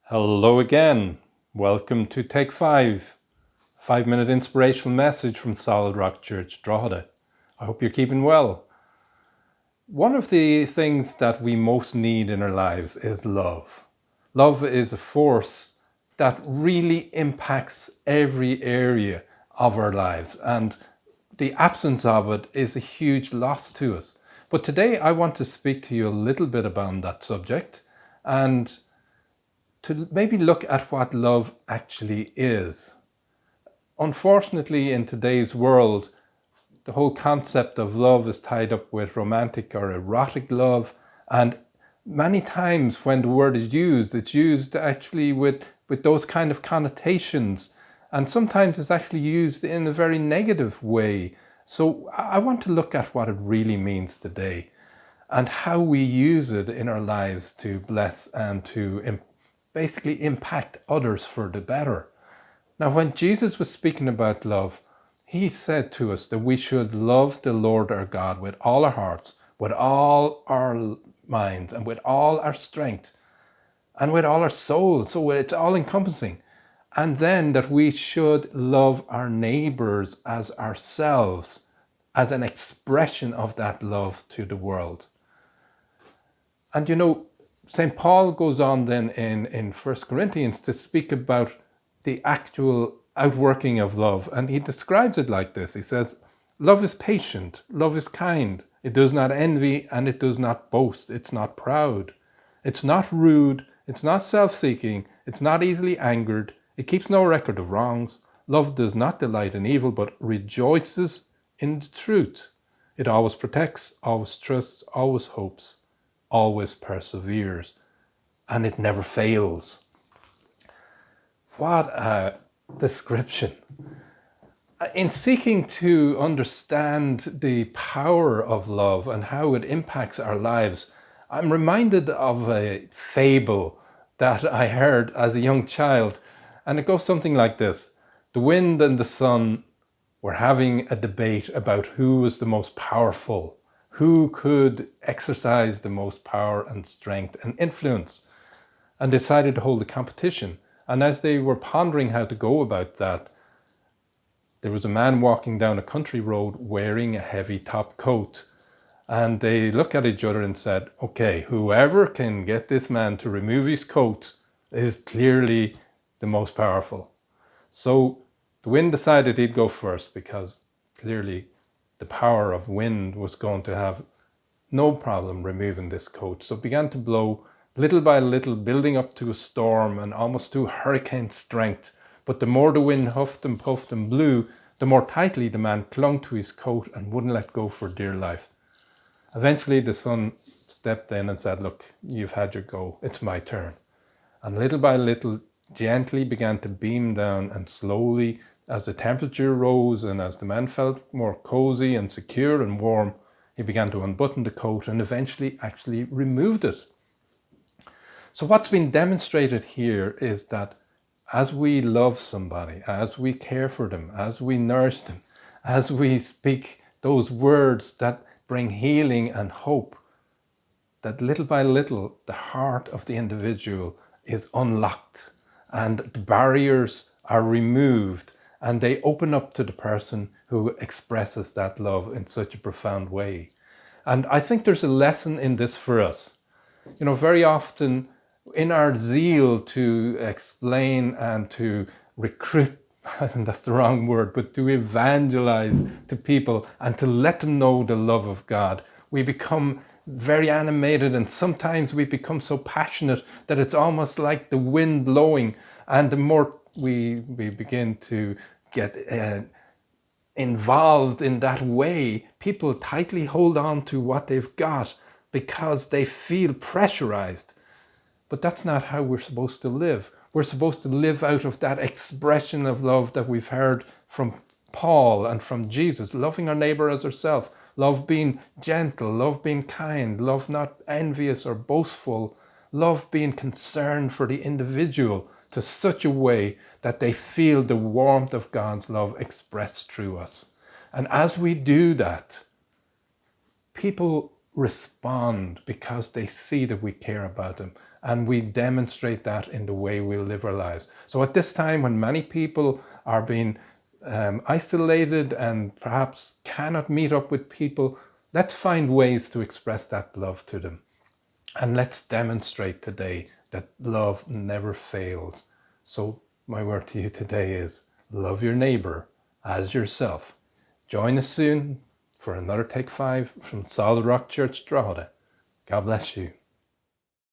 Hello again. Welcome to Take 5, 5-minute inspirational message from Solid Rock Church, Drogheda. I hope you're keeping well. One of the things that we most need in our lives is love. Love is a force that really impacts every area of our lives, and the absence of it is a huge loss to us. But today I want to speak to you a little bit about that subject and to maybe look at what love actually is. Unfortunately, in today's world, the whole concept of love is tied up with romantic or erotic love, and many times when the word is used, it's used actually with those kind of connotations, and sometimes it's actually used in a very negative way. So I want to look at what it really means today and how we use it in our lives to bless and to basically impact others for the better. Now, when Jesus was speaking about love, he said to us that we should love the Lord our God with all our hearts, with all our minds, and with all our strength, and with all our soul. So it's all encompassing. And then that we should love our neighbors as ourselves, as an expression of that love to the world. And St. Paul goes on then in 1 Corinthians to speak about the actual outworking of love. And he describes it like this. He says, love is patient, love is kind. It does not envy and it does not boast. It's not proud. It's not rude. It's not self-seeking. It's not easily angered. It keeps no record of wrongs. Love does not delight in evil, but rejoices in the truth. It always protects, always trusts, always hopes, always perseveres, and it never fails. What a description. In seeking to understand the power of love and how it impacts our lives, I'm reminded of a fable that I heard as a young child, and it goes something like this. The wind and the sun were having a debate about who was the most powerful, who could exercise the most power and strength and influence, and decided to hold a competition. And as they were pondering how to go about that, there was a man walking down a country road wearing a heavy top coat. And they looked at each other and said, okay, whoever can get this man to remove his coat is clearly the most powerful. So the wind decided he'd go first because clearly the power of wind was going to have no problem removing this coat. So it began to blow little by little, building up to a storm and almost to hurricane strength. But the more the wind huffed and puffed and blew, the more tightly the man clung to his coat and wouldn't let go for dear life. Eventually the sun stepped in and said, look, you've had your go, it's my turn. And little by little, gently began to beam down, and slowly, as the temperature rose and as the man felt more cozy and secure and warm, he began to unbutton the coat and eventually actually removed it. So what's been demonstrated here is that as we love somebody, as we care for them, as we nourish them, as we speak those words that bring healing and hope, that little by little the heart of the individual is unlocked and the barriers are removed and they open up to the person who expresses that love in such a profound way. And I think there's a lesson in this for us. Very often in our zeal to explain and to recruit, and that's the wrong word, but to evangelize to people and to let them know the love of God, we become very animated, and sometimes we become so passionate that it's almost like the wind blowing. And the more we begin to get involved in that way, people tightly hold on to what they've got because they feel pressurized. But that's not how we're supposed to live. We're supposed to live out of that expression of love that we've heard from Paul and from Jesus, loving our neighbor as ourselves, love being gentle, love being kind, love not envious or boastful, love being concerned for the individual to such a way that they feel the warmth of God's love expressed through us. And as we do that, people respond because they see that we care about them, and we demonstrate that in the way we live our lives. So at this time when many people are being isolated and perhaps cannot meet up with people, let's find ways to express that love to them. And let's demonstrate today that love never fails. So my word to you today is love your neighbor as yourself. Join us soon for another Take 5 from Solid Rock Church, Drogheda. God bless you.